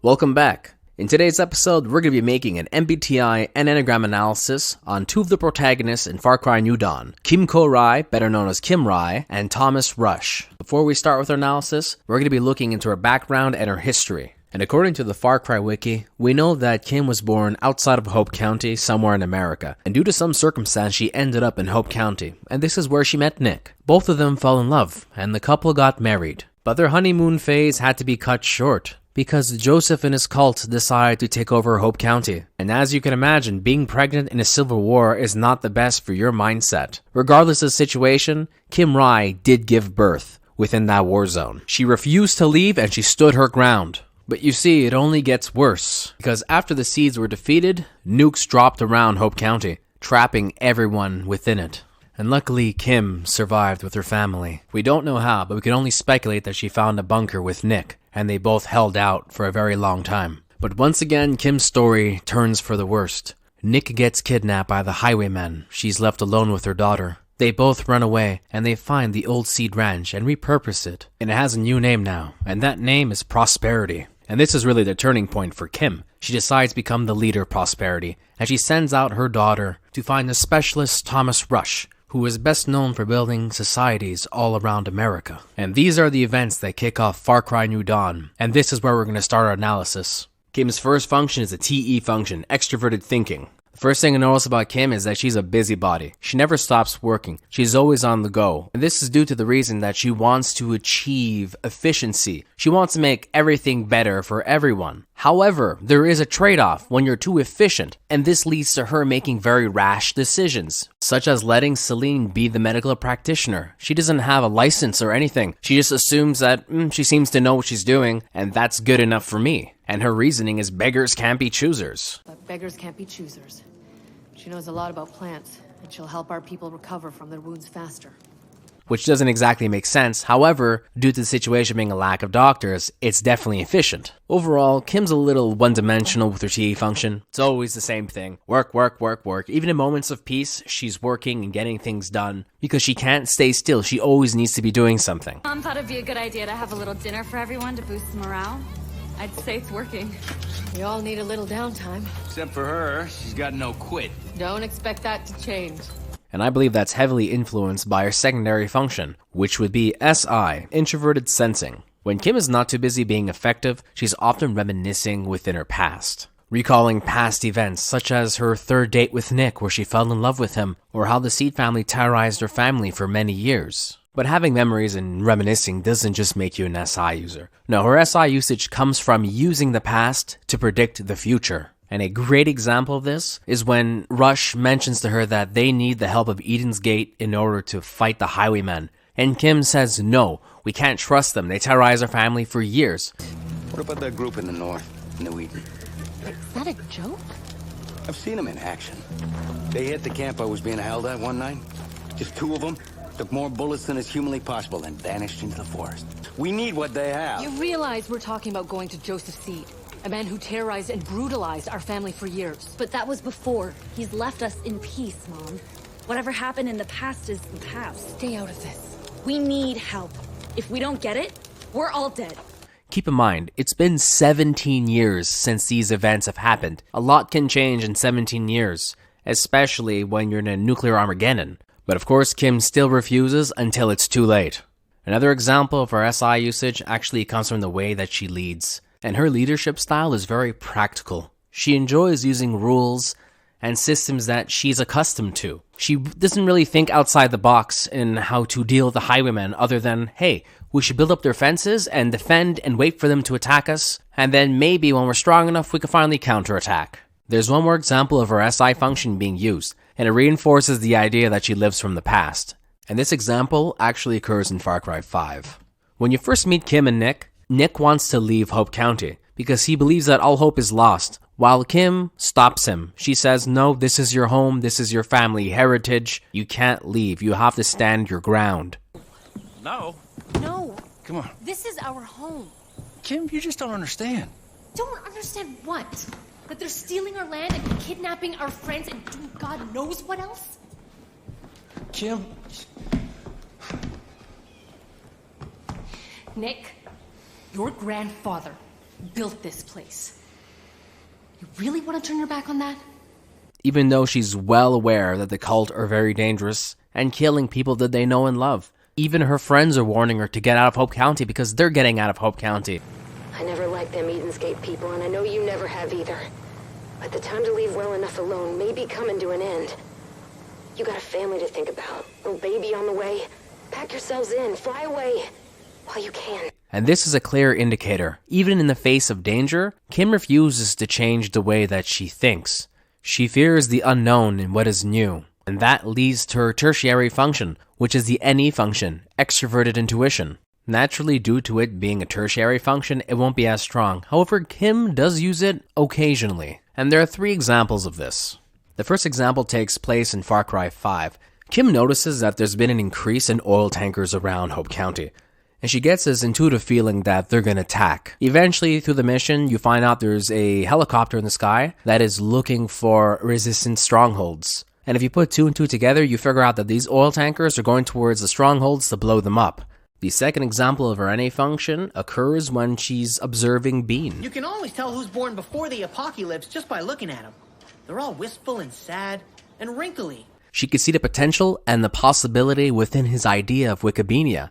Welcome back. In today's episode, we're going to be making an MBTI and Enneagram analysis on two of the protagonists in Far Cry New Dawn, Kim Ko-Rai, better known as Kim Rai, and Thomas Rush. Before we start with our analysis, we're going to be looking into her background and her history. And according to the Far Cry Wiki, we know that Kim was born outside of Hope County, somewhere in America. And due to some circumstance, she ended up in Hope County. And this is where she met Nick. Both of them fell in love, and the couple got married. But their honeymoon phase had to be cut short, because Joseph and his cult decided to take over Hope County. And as you can imagine, being pregnant in a civil war is not the best for your mindset. Regardless of the situation, Kim Rai did give birth within that war zone. She refused to leave and she stood her ground. But you see, it only gets worse, because after the seeds were defeated, nukes dropped around Hope County, trapping everyone within it. And luckily, Kim survived with her family. We don't know how, but we can only speculate that she found a bunker with Nick, and they both held out for a very long time. But once again, Kim's story turns for the worst. Nick gets kidnapped by the highwaymen. She's left alone with her daughter. They both run away, and they find the old seed ranch and repurpose it. And it has a new name now, and that name is Prosperity. And this is really the turning point for Kim. She decides to become the leader of Prosperity, and she sends out her daughter to find the specialist Thomas Rush, who is best known for building societies all around America. And these are the events that kick off Far Cry New Dawn, and this is where we're going to start our analysis. Kim's first function is a TE function, extroverted thinking. The first thing I notice about Kim is that she's a busybody. She never stops working. She's always on the go. And this is due to the reason that she wants to achieve efficiency. She wants to make everything better for everyone. However, there is a trade-off when you're too efficient, and this leads to her making very rash decisions, such as letting Celine be the medical practitioner. She doesn't have a license or anything. She just assumes that she seems to know what she's doing, and that's good enough for me. And her reasoning is beggars can't be choosers. But beggars can't be choosers. She knows a lot about plants, and she'll help our people recover from their wounds faster. Which doesn't exactly make sense. However, due to the situation being a lack of doctors, it's definitely efficient. Overall, Kim's a little one-dimensional with her TE function. It's always the same thing. Work, work, work, work. Even in moments of peace, she's working and getting things done. Because she can't stay still, she always needs to be doing something. Mom thought it'd be a good idea to have a little dinner for everyone to boost morale. I'd say it's working. We all need a little downtime. Except for her, she's got no quit. Don't expect that to change. And I believe that's heavily influenced by her secondary function, which would be SI, introverted sensing. When Kim is not too busy being effective, she's often reminiscing within her past, recalling past events such as her third date with Nick where she fell in love with him, or how the Seed family terrorized her family for many years. But having memories and reminiscing doesn't just make you an SI user. No, her SI usage comes from using the past to predict the future. And a great example of this is when Rush mentions to her that they need the help of Eden's Gate in order to fight the highwaymen. And Kim says, no, we can't trust them. They terrorize our family for years. What about that group in the north, New Eden? Is that a joke? I've seen them in action. They hit the camp I was being held at one night. Just two of them. Took more bullets than is humanly possible and vanished into the forest. We need what they have. You realize we're talking about going to Joseph Seed, a man who terrorized and brutalized our family for years. But that was before. He's left us in peace, Mom. Whatever happened in the past is the past. Stay out of this. We need help. If we don't get it, we're all dead. Keep in mind, it's been 17 years since these events have happened. A lot can change in 17 years, especially when you're in a nuclear Armageddon. But of course, Kim still refuses until it's too late. Another example of her SI usage actually comes from the way that she leads. And her leadership style is very practical. She enjoys using rules and systems that she's accustomed to. She doesn't really think outside the box in how to deal with the highwaymen other than, hey, we should build up their fences and defend and wait for them to attack us. And then maybe when we're strong enough, we can finally counterattack. There's one more example of her SI function being used, and it reinforces the idea that she lives from the past. And this example actually occurs in Far Cry 5. When you first meet Kim and Nick, Nick wants to leave Hope County because he believes that all hope is lost, while Kim stops him. She says, no, this is your home, this is your family heritage, you can't leave, you have to stand your ground. No. No. Come on. This is our home. Kim, you just don't understand. Don't understand what? That they're stealing our land and kidnapping our friends and doing God knows what else? Kim. Nick, your grandfather built this place. You really want to turn your back on that? Even though she's well aware that the cult are very dangerous and killing people that they know and love. Even her friends are warning her to get out of Hope County because they're getting out of Hope County. I never liked them Edensgate people, and I know you never have either. But the time to leave well enough alone may be coming to an end. You got a family to think about, little baby on the way. Pack yourselves in, fly away, while you can. And this is a clear indicator. Even in the face of danger, Kim refuses to change the way that she thinks. She fears the unknown and what is new. And that leads to her tertiary function, which is the NE function, extroverted intuition. Naturally, due to it being a tertiary function, it won't be as strong. However, Kim does use it occasionally. And there are 3 examples of this. The first example takes place in Far Cry 5. Kim notices that there's been an increase in oil tankers around Hope County, and she gets this intuitive feeling that they're gonna attack. Eventually, through the mission, you find out there's a helicopter in the sky that is looking for resistance strongholds. And if you put 2 and 2 together, you figure out that these oil tankers are going towards the strongholds to blow them up. The second example of her NA function occurs when she's observing Bean. You can always tell who's born before the apocalypse just by looking at them. They're all wistful and sad and wrinkly. She could see the potential and the possibility within his idea of Wikipedia.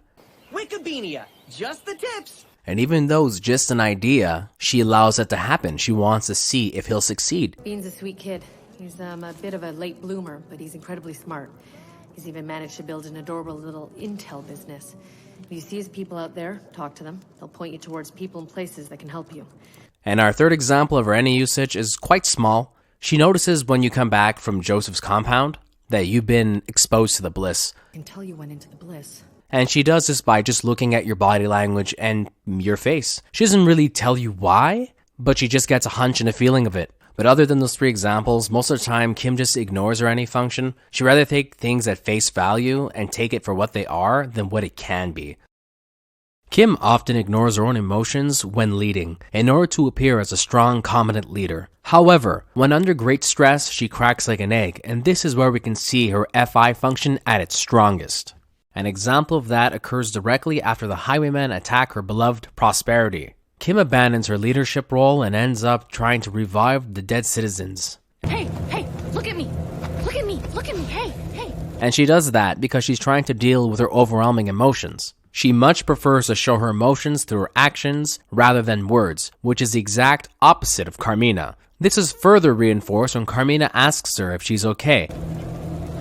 Wikipedia, just the tips. And even though it's just an idea, she allows it to happen. She wants to see if he'll succeed. Bean's a sweet kid. He's a bit of a late bloomer, but he's incredibly smart. He's even managed to build an adorable little intel business. If you see his people out there, talk to them. They'll point you towards people and places that can help you. And our third example of her NA usage is quite small. She notices when you come back from Joseph's compound that you've been exposed to the bliss. I can tell you went into the bliss. And she does this by just looking at your body language and your face. She doesn't really tell you why, but she just gets a hunch and a feeling of it. But other than those 3 examples, most of the time, Kim just ignores her NA function. She'd rather take things at face value and take it for what they are than what it can be. Kim often ignores her own emotions when leading, in order to appear as a strong, competent leader. However, when under great stress, she cracks like an egg, and this is where we can see her FI function at its strongest. An example of that occurs directly after the highwaymen attack her beloved Prosperity. Kim abandons her leadership role and ends up trying to revive the dead citizens. Hey, look at me! Look at me! Look at me! Hey! And she does that because she's trying to deal with her overwhelming emotions. She much prefers to show her emotions through her actions rather than words, which is the exact opposite of Carmina. This is further reinforced when Carmina asks her if she's okay.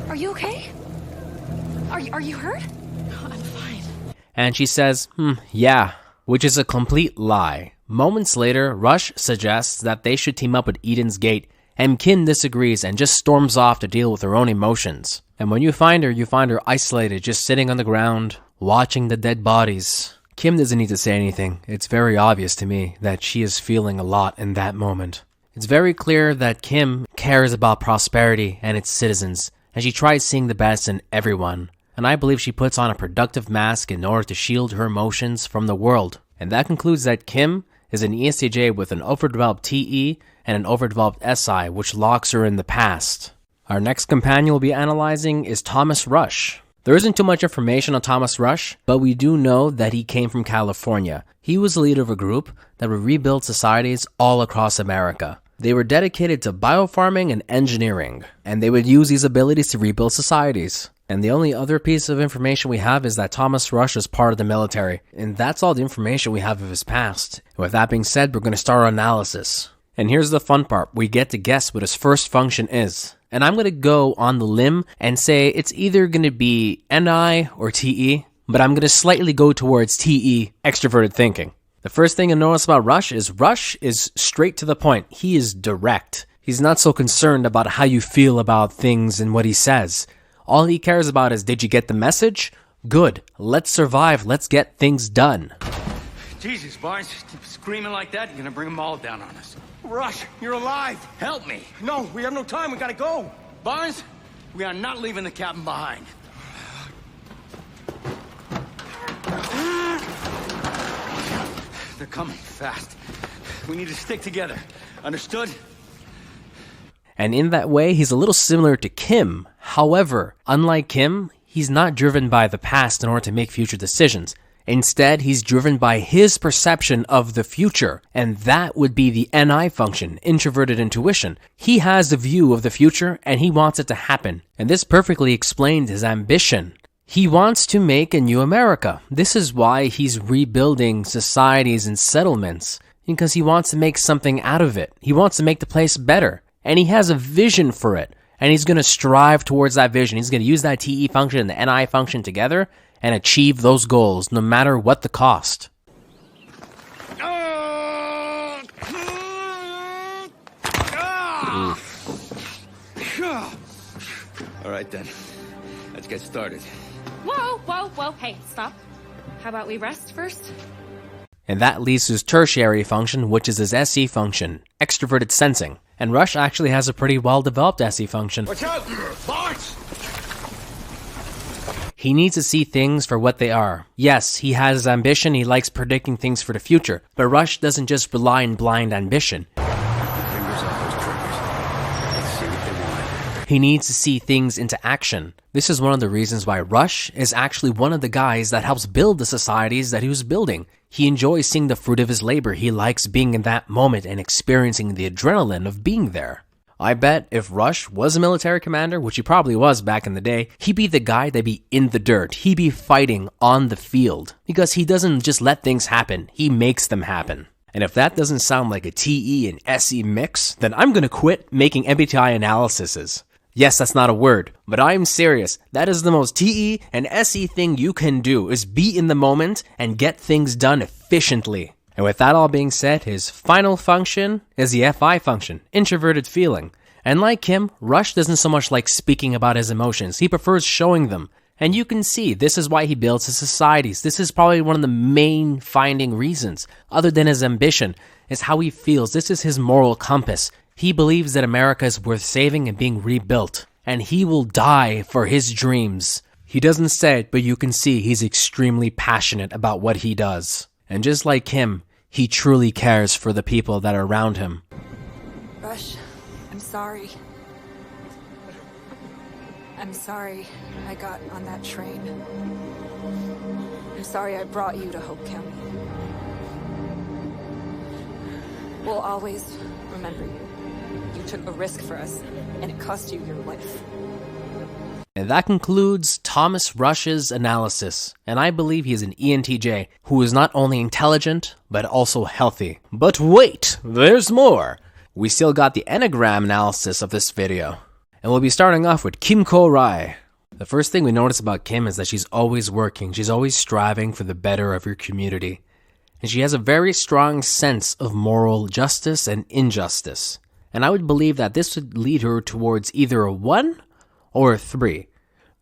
Are you okay? Are you hurt? I'm fine. And she says, yeah, which is a complete lie. Moments later, Rush suggests that they should team up with Eden's Gate, and Kim disagrees and just storms off to deal with her own emotions. And when you find her isolated, just sitting on the ground, watching the dead bodies. Kim doesn't need to say anything. It's very obvious to me that she is feeling a lot in that moment. It's very clear that Kim cares about Prosperity and its citizens, and she tries seeing the best in everyone. And I believe she puts on a productive mask in order to shield her emotions from the world. And that concludes that Kim is an ESTJ with an overdeveloped TE and an overdeveloped SI, which locks her in the past. Our next companion we'll be analyzing is Thomas Rush. There isn't too much information on Thomas Rush, but we do know that he came from California. He was the leader of a group that would rebuild societies all across America. They were dedicated to biofarming and engineering, and they would use these abilities to rebuild societies. And the only other piece of information we have is that Thomas Rush is part of the military, and that's all the information we have of his past. And with that being said, we're going to start our analysis. And here's the fun part. We get to guess what his first function is. And I'm going to go on the limb and say it's either going to be NI or TE, but I'm going to slightly go towards TE, extroverted thinking. The first thing to notice about Rush is straight to the point. He is direct. He's not so concerned about how you feel about things and what he says. All he cares about is, did you get the message? Good. Let's survive. Let's get things done. Jesus, Barnes, keep screaming like that, you're gonna bring them all down on us. Rush, you're alive. Help me. No, we have no time. We gotta go. Barnes, we are not leaving the cabin behind. They're coming fast. We need to stick together. Understood? And in that way, he's a little similar to Kim. However, unlike Kim, he's not driven by the past in order to make future decisions. Instead, he's driven by his perception of the future, and that would be the NI function, introverted intuition. He has a view of the future, and he wants it to happen. And this perfectly explains his ambition. He wants to make a new America. This is why he's rebuilding societies and settlements, because he wants to make something out of it. He wants to make the place better, and he has a vision for it, and he's going to strive towards that vision. He's going to use that TE function and the NI function together and achieve those goals, no matter what the cost. All right, then. Let's get started. Whoa, whoa, whoa. Hey, stop. How about we rest first? And that leads to his tertiary function, which is his SE function, extroverted sensing. And Rush actually has a pretty well-developed SE function. Watch out! March! He needs to see things for what they are. Yes, he has his ambition, he likes predicting things for the future, but Rush doesn't just rely on blind ambition. Fingers off those triggers. Let's see what they want. He needs to see things into action. This is one of the reasons why Rush is actually one of the guys that helps build the societies that he was building. He enjoys seeing the fruit of his labor. He likes being in that moment and experiencing the adrenaline of being there. I bet if Rush was a military commander, which he probably was back in the day, he'd be the guy that'd be in the dirt. He'd be fighting on the field. Because he doesn't just let things happen, he makes them happen. And if that doesn't sound like a TE and SE mix, then I'm gonna quit making MBTI analyses. Yes, that's not a word, but I'm serious. That is the most TE and SE thing you can do, is be in the moment and get things done efficiently. And with that all being said, his final function is the FI function, introverted feeling. And like him, Rush doesn't so much like speaking about his emotions. He prefers showing them. And you can see this is why he builds his societies. This is probably one of the main finding reasons, other than his ambition, is how he feels. This is his moral compass. He believes that America is worth saving and being rebuilt. And he will die for his dreams. He doesn't say it, but you can see he's extremely passionate about what he does. And just like him, he truly cares for the people that are around him. Rush, I'm sorry. I'm sorry I got on that train. I'm sorry I brought you to Hope County. We'll always remember you. You took a risk for us, and it cost you your life. And that concludes Thomas Rush's analysis, and I believe he is an ENTJ who is not only intelligent, but also healthy. But wait, there's more! We still got the Enneagram analysis of this video. And we'll be starting off with Kim Ko-Rai. The first thing we notice about Kim is that she's always working, she's always striving for the better of her community. And she has a very strong sense of moral justice and injustice. And I would believe that this would lead her towards either a 1 or a 3.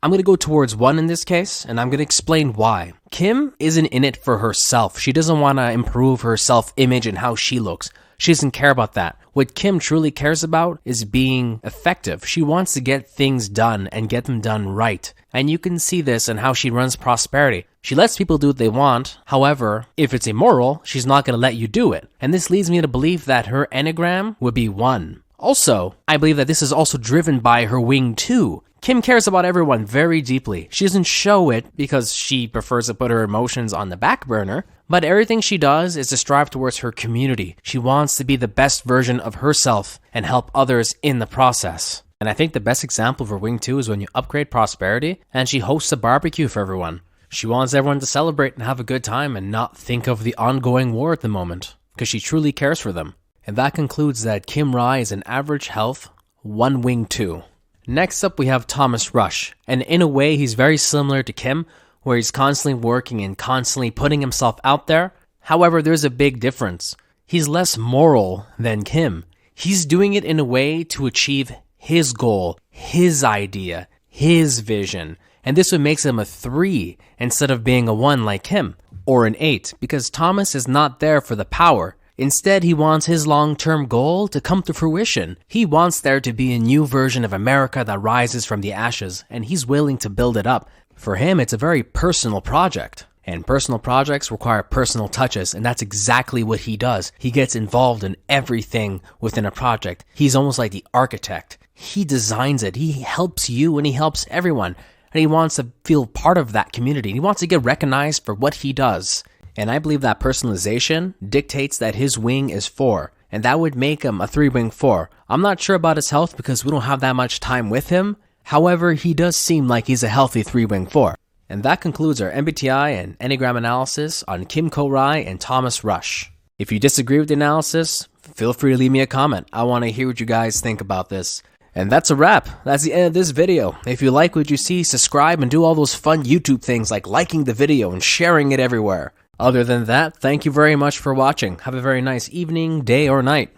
I'm going to go towards 1 in this case, and I'm going to explain why. Kim isn't in it for herself. She doesn't want to improve her self-image and how she looks. She doesn't care about that. What Kim truly cares about is being effective. She wants to get things done and get them done right. And you can see this in how she runs Prosperity. She lets people do what they want. However, if it's immoral, she's not going to let you do it. And this leads me to believe that her Enneagram would be 1. Also, I believe that this is also driven by her wing 2. Kim cares about everyone very deeply. She doesn't show it because she prefers to put her emotions on the back burner, but everything she does is to strive towards her community. She wants to be the best version of herself and help others in the process. And I think the best example for Wing 2 is when you upgrade Prosperity and she hosts a barbecue for everyone. She wants everyone to celebrate and have a good time and not think of the ongoing war at the moment, because she truly cares for them. And that concludes that Kim Rai is an average health, 1 Wing 2. Next up we have Thomas Rush, and in a way he's very similar to Kim, where he's constantly working and constantly putting himself out there. However, there's a big difference. He's less moral than Kim. He's doing it in a way to achieve his goal, his idea, his vision. And this would make him a 3 instead of being a 1 like him, or an 8, because Thomas is not there for the power. Instead, he wants his long-term goal to come to fruition. He wants there to be a new version of America that rises from the ashes, and he's willing to build it up. For him, it's a very personal project. And personal projects require personal touches, and that's exactly what he does. He gets involved in everything within a project. He's almost like the architect. He designs it. He helps you and he helps everyone. and he wants to feel part of that community. He wants to get recognized for what he does. And I believe that personalization dictates that his wing is 4, and that would make him a 3-wing 4. I'm not sure about his health because we don't have that much time with him. However, he does seem like he's a healthy 3-wing 4. And that concludes our MBTI and Enneagram analysis on Kim Ko-Rai and Thomas Rush. If you disagree with the analysis, feel free to leave me a comment. I want to hear what you guys think about this. And that's a wrap. That's the end of this video. If you like what you see, subscribe and do all those fun YouTube things like liking the video and sharing it everywhere. Other than that, thank you very much for watching. Have a very nice evening, day, or night.